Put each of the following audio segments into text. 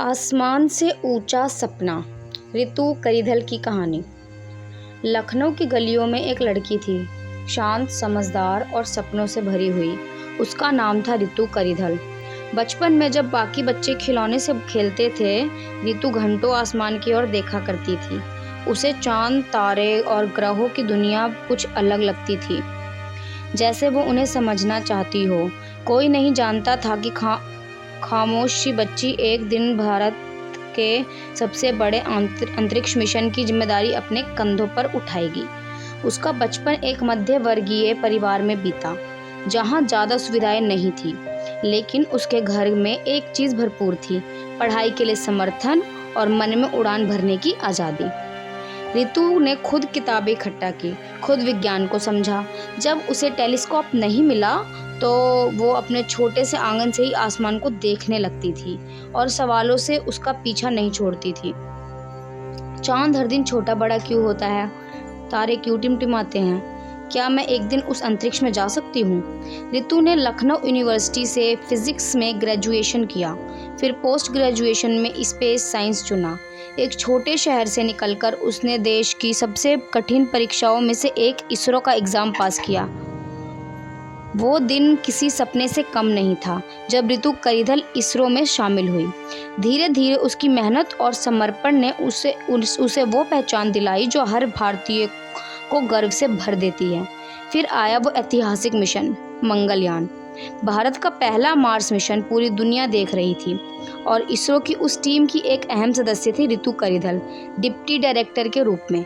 आसमान से ऊंचा सपना। रितु करिधल की कहानी। लखनऊ की गलियों में एक लड़की थी, शांत, समझदार और सपनों से भरी हुई। उसका नाम था रितु करिधल। बचपन में जब बाकी बच्चे खिलौने से खेलते थे, रितु घंटों आसमान की ओर देखा करती थी। उसे चांद, तारे और ग्रहों की दुनिया कुछ अलग लगती थी, जैसे वो उन्हें समझना चाहती हो। कोई नहीं जानता था कि खामोशी बच्ची एक दिन भारत के सबसे बड़े अंतरिक्ष मिशन की जिम्मेदारी अपने कंधों पर उठाएगी। उसका बचपन एक मध्य वर्गीय परिवार में बीता, जहां ज़्यादा सुविधाएं नहीं थी, लेकिन उसके घर में एक चीज़ भरपूर थी: पढ़ाई के लिए समर्थन और मन में उड़ान भरने की आज़ादी। रितु ने खुद किताबें इकट्ठा की, खुद विज्ञान को समझा। जब उसे टेलीस्कोप नहीं मिला तो वो अपने छोटे से आंगन से ही आसमान को देखने लगती थी और सवालों से उसका पीछा नहीं छोड़ती थी। चांद हर दिन छोटा बड़ा क्यों होता है? तारे क्यों टिमटिमाते हैं? क्या मैं एक दिन उस अंतरिक्ष में जा सकती हूँ? रितु ने लखनऊ यूनिवर्सिटी से फिजिक्स में ग्रेजुएशन किया, फिर पोस्ट ग्रेजुएशन में स्पेस साइंस चुना। एक छोटे शहर से निकलकर उसने देश की सबसे कठिन परीक्षाओं में से एक इसरो का एग्ज़ाम पास किया। वो दिन किसी सपने से कम नहीं था जब रितु करिधल इसरो में शामिल हुई। धीरे धीरे उसकी मेहनत और समर्पण ने उसे वो पहचान दिलाई जो हर भारतीय को गर्व से भर देती है। फिर आया वो ऐतिहासिक मिशन, मंगलयान। भारत का पहला मार्स मिशन पूरी दुनिया देख रही थी और इसरो की उस टीम की एक अहम सदस्य थी रितु करिधल, डिप्टी डायरेक्टर के रूप में।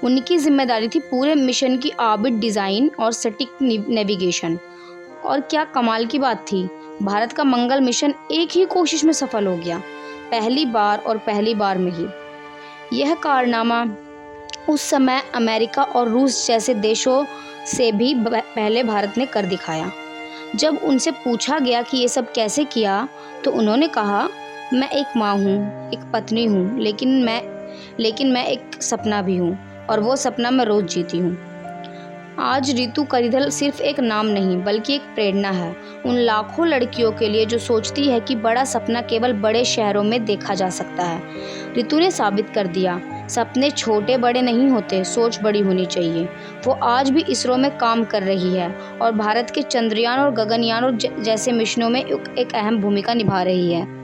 उनकी जिम्मेदारी थी पूरे मिशन की ऑर्बिट डिज़ाइन और सटीक नेविगेशन। और क्या कमाल की बात थी, भारत का मंगल मिशन एक ही कोशिश में सफल हो गया, पहली बार में ही। यह कारनामा उस समय अमेरिका और रूस जैसे देशों से भी पहले भारत ने कर दिखाया। जब उनसे पूछा गया कि ये सब कैसे किया, तो उन्होंने कहा, मैं एक माँ हूँ, एक पत्नी हूँ, लेकिन मैं एक सपना भी हूँ, और वो सपना मैं रोज जीती हूँ। आज रितु करिधल सिर्फ एक नाम नहीं बल्कि एक प्रेरणा है उन लाखों लड़कियों के लिए जो सोचती है कि बड़ा सपना केवल बड़े शहरों में देखा जा सकता है। रितु ने साबित कर दिया, सपने छोटे बड़े नहीं होते, सोच बड़ी होनी चाहिए। वो आज भी इसरो में काम कर रही है और भारत के चंद्रयान और गगनयान जैसे मिशनों में एक अहम भूमिका निभा रही है।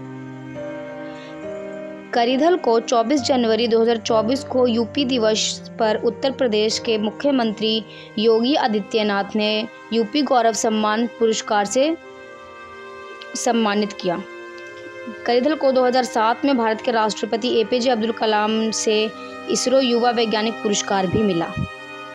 करिधल को 24 जनवरी 2024 को यूपी दिवस पर उत्तर प्रदेश के मुख्यमंत्री योगी आदित्यनाथ ने यूपी गौरव सम्मान पुरस्कार से सम्मानित किया। करिधल को 2007 में भारत के राष्ट्रपति APJ अब्दुल कलाम से इसरो युवा वैज्ञानिक पुरस्कार भी मिला।